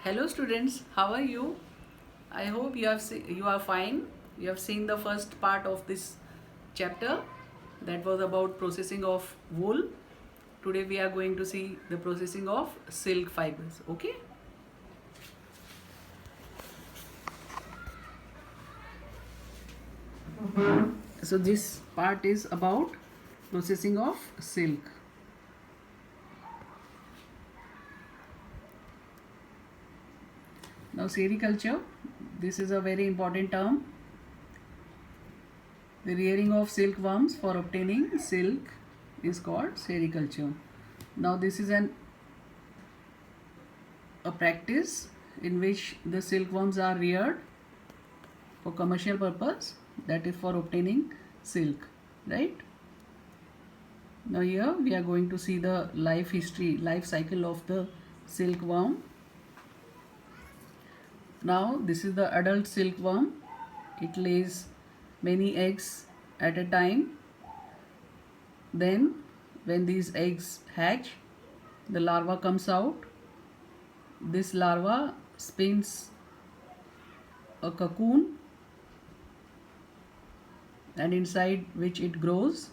Hello students, how are you? I hope you are fine. You have seen the first part of this chapter that was about processing of wool. Today we are going to see the processing of silk fibers. Okay? So this part is about processing of silk. Now sericulture, this is a very important term. The rearing of silkworms for obtaining silk is called sericulture. Now this is a practice in which the silkworms are reared for commercial purpose, that is for obtaining silk, right? Now here we are going to see the life cycle of the silkworm. Now this is the adult silkworm. It lays many eggs at a time. Then when these eggs hatch, the larva comes out. This larva spins a cocoon, and inside which it grows.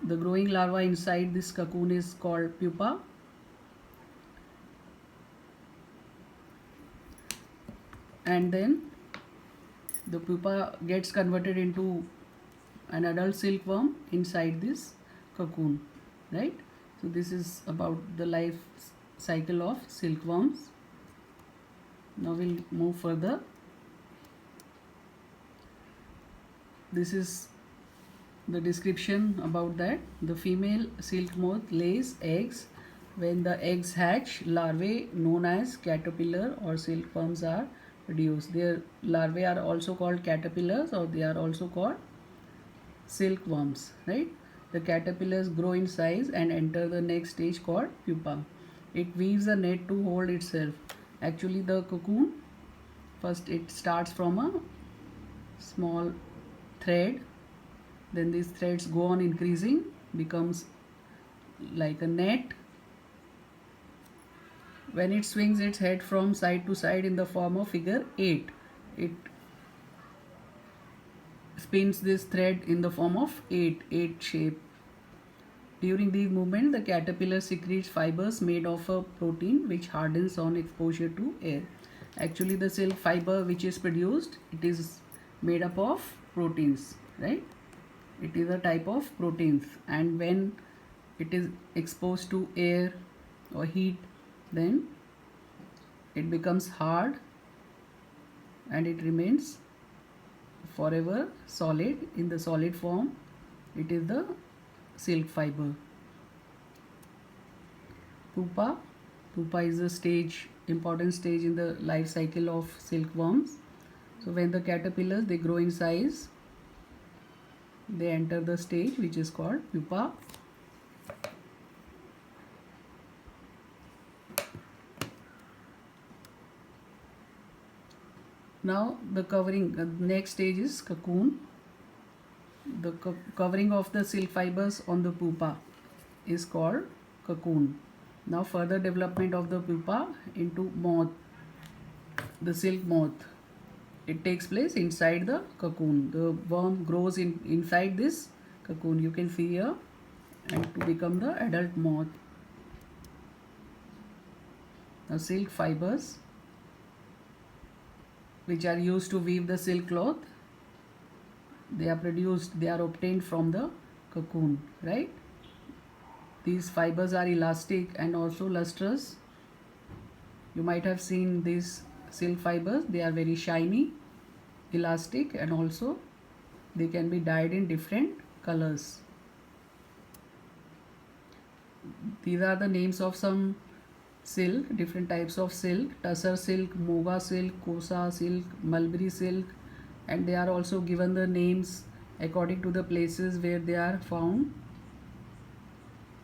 The growing larva inside this cocoon is called pupa. And then the pupa gets converted into an adult silkworm inside this cocoon, right? So this is about the life cycle of silkworms. Now we'll move further. This is the description about that. The female silk moth lays eggs. When the eggs hatch, larvae known as caterpillar or silkworms are produced. Their larvae are also called caterpillars, or they are also called silkworms, right? The caterpillars grow in size and enter the next stage called pupa. It weaves a net to hold itself. Actually, the cocoon, first it starts from a small thread, then these threads go on increasing, becomes like a net. When it swings its head from side to side in the form of figure 8, it spins this thread in the form of 8 shape. During these movements, the caterpillar secretes fibers made of a protein which hardens on exposure to air. Actually, the silk fiber which is produced, it is made up of proteins, right? It is a type of proteins, and when it is exposed to air or heat, then it becomes hard and it remains forever solid in the solid form. It is the silk fiber. Pupa is a important stage in the life cycle of silkworms. So when the caterpillars, they grow in size, they enter the stage which is called pupa. Now the next stage is cocoon. The covering of the silk fibers on the pupa is called cocoon. Now further development of the pupa into moth, the silk moth. It takes place inside the cocoon. The worm grows inside this cocoon, you can see here, and to become the adult moth. Now silk fibers which are used to weave the silk cloth, they are obtained from the cocoon, right? These fibers are elastic and also lustrous. You might have seen these silk fibers. They are very shiny, elastic, and also they can be dyed in different colors. These are the names of some silk, different types of silk: tussar silk, moga silk, kosa silk, mulberry silk, and they are also given the names according to the places where they are found,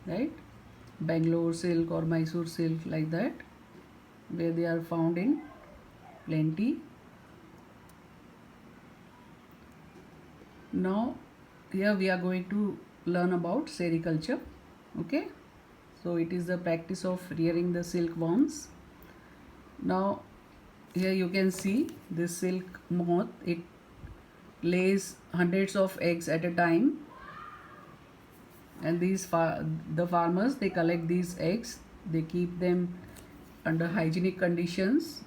right? Bangalore silk or Mysore silk, like that, where they are found in plenty. Now here we are going to learn about sericulture. Okay, so it is the practice of rearing the silkworms. Now here you can see this silk moth. It lays hundreds of eggs at a time, and the farmers, they collect these eggs, they keep them under hygienic conditions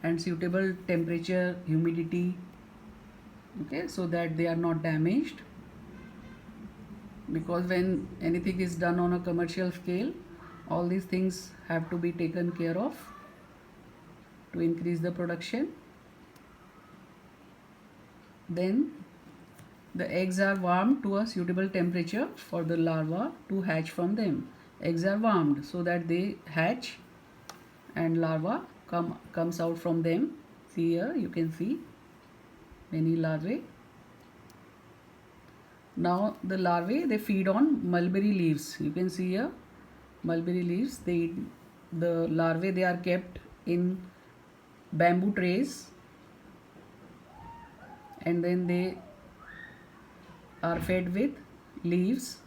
and suitable temperature, humidity, okay, so that they are not damaged. Because when anything is done on a commercial scale, all these things have to be taken care of to increase the production. Then the eggs are warmed to a suitable temperature for the larva to hatch from them. Eggs are warmed so that they hatch and larva comes out from them. See here, you can see many larvae. Now the larvae, they feed on mulberry leaves. You can see here mulberry leaves. The larvae, they are kept in bamboo trays, and then they are fed with leaves,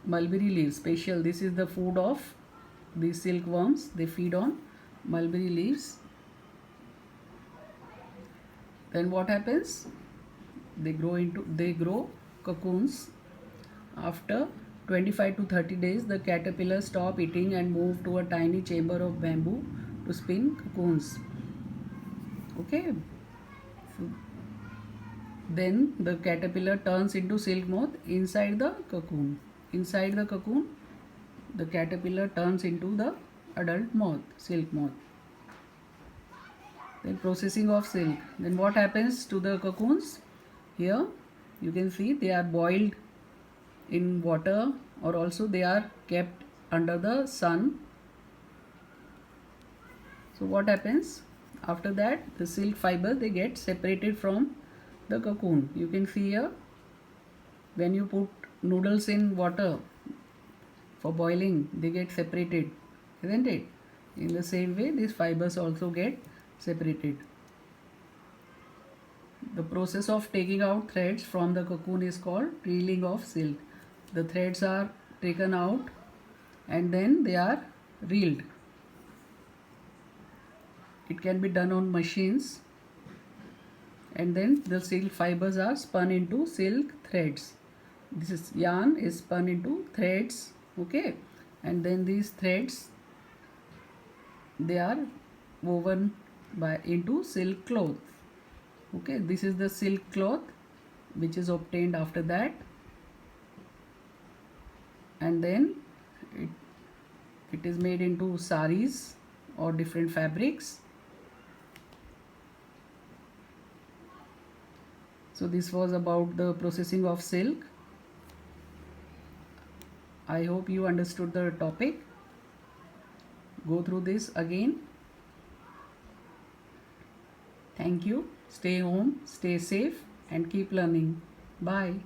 mulberry leaves special. This is the food of the silkworms. They feed on mulberry leaves. Then what happens? They grow cocoons. After 25 to 30 days, the caterpillars stop eating and move to a tiny chamber of bamboo to spin cocoons. Okay. So then the caterpillar turns into silk moth inside the cocoon. Inside the cocoon, the caterpillar turns into the adult moth, silk moth. Then processing of silk. Then what happens to the cocoons? Here you can see they are boiled in water, or also they are kept under the sun. So what happens? After that, the silk fiber, they get separated from the cocoon. You can see here, when you put noodles in water for boiling, they get separated, isn't it? In the same way, these fibers also get separated. The process of taking out threads from the cocoon is called reeling of silk. The threads are taken out and then they are reeled. It can be done on machines, and then the silk fibers are spun into silk threads. This is yarn is spun into threads, okay, and then these threads, they are woven into silk cloth. Okay, this is the silk cloth which is obtained after that, and then it is made into saris or different fabrics. So this was about the processing of silk. I hope you understood the topic. Go through this again. Thank you. Stay home, stay safe, and keep learning. Bye.